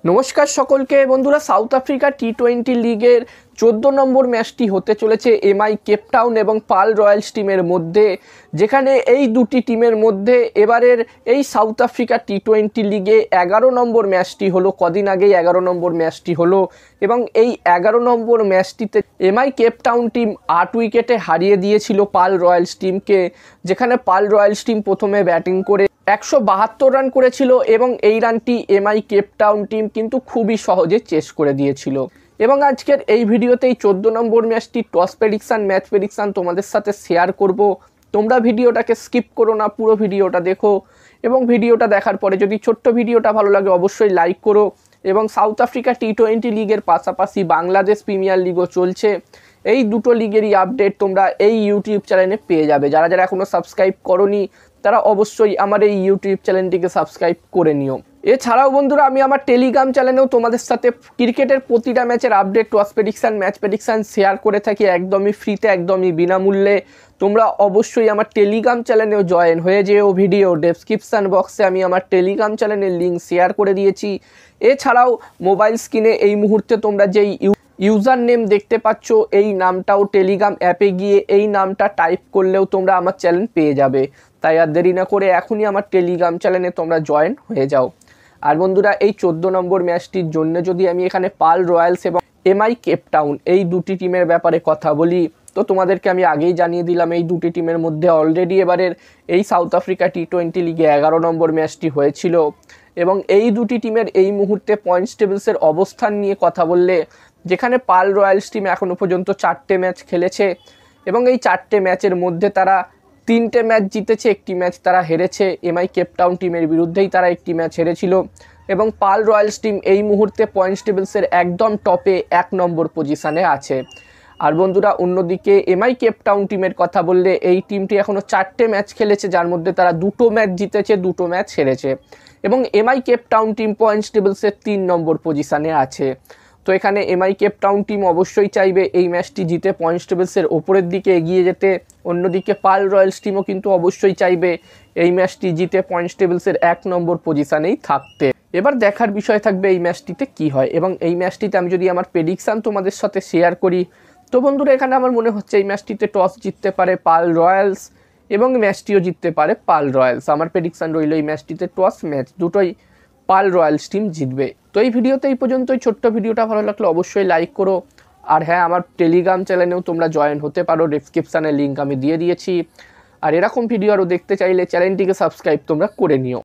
নমস্কার সকলকে বন্ধুরা, সাউথ আফ্রিকা টি-20 লিগের 14 নম্বর ম্যাচটি হতে চলেছে এমআই কেপটাউন এবং পার্ল রয়্যালস টিমের মধ্যে, যেখানে এই দুটি টিমের মধ্যে এবারের এই সাউথ আফ্রিকা টি-20 লিগে 11 নম্বর ম্যাচটি হলো। কদিন আগেই 11 নম্বর ম্যাচটি হলো এবং এই 11 নম্বর ম্যাচটিতে এমআই কেপটাউন টিম 8 উইকেটে হারিয়ে দিয়েছিল পার্ল রয়্যালস টিমকে, যেখানে পার্ল রয়্যালস টিম প্রথমে ব্যাটিং করে 172 রান করেছিল এবং এই রানটি এমআই কেপটাউন টিম কিন্তু খুবই সহজে চেস করে দিয়েছিল। এবং আজকের এই ভিডিওতেই 14 নম্বর ম্যাচটি টস প্রেডিকশান, ম্যাচ প্রেডিকশান তোমাদের সাথে শেয়ার করব। তোমরা ভিডিওটাকে স্কিপ করো না, পুরো ভিডিওটা দেখো এবং ভিডিওটা দেখার পরে যদি ছোট্ট ভিডিওটা ভালো লাগে অবশ্যই লাইক করো। এবং সাউথ আফ্রিকা টি-20 লিগের পাশাপাশি বাংলাদেশ প্রিমিয়ার লিগও চলছে, এই দুটো লিগেরই আপডেট তোমরা এই ইউটিউব চ্যানেলে পেয়ে যাবে। যারা যারা এখনও সাবস্ক্রাইব করোনি তারা অবশ্যই আমার এই ইউটিউব চ্যানেলটিকে সাবস্ক্রাইব করে নিও। এছাড়াও বন্ধুরা, আমি আমার টেলিগ্রাম চ্যানেলেও তোমাদের সাথে ক্রিকেটের প্রতিটা ম্যাচের update, toss prediction, match prediction share করে থাকি একদমই ফ্রিতে, একদমই বিনামূল্যে। তোমরা অবশ্যই আমার টেলিগ্রাম চ্যানেলেও জয়েন হয়ে যেও। ভিডিও ডেসক্রিপশান বক্সে আমি আমার টেলিগ্রাম চ্যানেলের লিঙ্ক শেয়ার করে দিয়েছি। এছাড়াও মোবাইল স্ক্রিনে এই মুহূর্তে তোমরা যেই ইউজার নেম দেখতে পাচ্ছ, এই নামটাও টেলিগ্রাম অ্যাপে গিয়ে এই নামটা টাইপ করলেও তোমরা আমার চ্যানেল পেয়ে যাবে। তাই আর দেরি না করে এখনই আমার টেলিগ্রাম চ্যানেলে তোমরা জয়েন হয়ে যাও। আর বন্ধুরা, এই 14 নম্বর ম্যাচটির জন্য যদি আমি এখানে পার্ল রয়্যালস এবং এমআই কেপটাউন এই দুটি টিমের ব্যাপারে কথা বলি, তো তোমাদেরকে আমি আগেই জানিয়ে দিলাম এই দুটি টিমের মধ্যে অলরেডি এবারের এই সাউথ আফ্রিকা টি-20 লিগে 11 নম্বর ম্যাচটি হয়েছিল। এবং এই দুটি টিমের এই মুহূর্তে পয়েন্টস টেবিলসের অবস্থান নিয়ে কথা বললে, যেখানে পার্ল রয়্যালস টিম এখনও পর্যন্ত 4টে ম্যাচ খেলেছে এবং এই 4টে ম্যাচের মধ্যে তারা 3টে ম্যাচ জিতেছে, 1টি ম্যাচ তারা হেরেছে। এমআই কেপটাউন টিমের বিরুদ্ধেই তারা 1টি ম্যাচ হেরেছিল। এবং পার্ল রয়্যালস টিম এই মুহূর্তে পয়েন্টস টেবিলসের একদম টপে 1 নম্বর পজিশানে আছে। আর বন্ধুরা, অন্যদিকে এমআই কেপটাউন টিমের কথা বললে, এই টিমটি এখনও 4টে ম্যাচ খেলেছে, যার মধ্যে তারা 2টো ম্যাচ জিতেছে, 2টো ম্যাচ হেরেছে। এবং এমআই কেপটাউন টিম পয়েন্টস টেবিলসের 3 নম্বর পজিশানে আছে। তো এখানে এমআই কেপটাউন টিম অবশ্যই চাইবে এই ম্যাচটি জিতে পয়েন্টস টেবিলসের ওপরের দিকে এগিয়ে যেতে। অন্যদিকে পার্ল রয়্যালস টিমও কিন্তু অবশ্যই চাইবে এই ম্যাচটি জিতে পয়েন্টস টেবিলসের 1 নম্বর পজিশানেই থাকতে। এবার দেখার বিষয় থাকবে এই ম্যাচটিতে কি হয়। এবং এই ম্যাচটিতে আমি যদি আমার প্রেডিকশান তোমাদের সাথে শেয়ার করি, তো বন্ধুরা এখানে আমার মনে হচ্ছে এই ম্যাচটিতে টস জিততে পারে পার্ল রয়্যালস এবং ম্যাচটিও জিততে পারে পার্ল রয়্যালস। আমার প্রেডিকশান রইল এই ম্যাচটিতে টস ম্যাচ দুটোই পার্ল রয়্যালস টিম জিতবে। তো এই ভিডিওতে এই পর্যন্তই। ছোট্ট ভিডিওটা ভালো লাগলে অবশ্যই লাইক করো। আর হ্যাঁ, আমার টেলিগ্রাম চ্যানেলেও তোমরা জয়েন হতে পারো, ডেসক্রিপশানে লিঙ্ক আমি দিয়ে দিয়েছি। আর এরকম ভিডিও আরও দেখতে চাইলে চ্যানেলটিকে সাবস্ক্রাইব তোমরা করে নিও।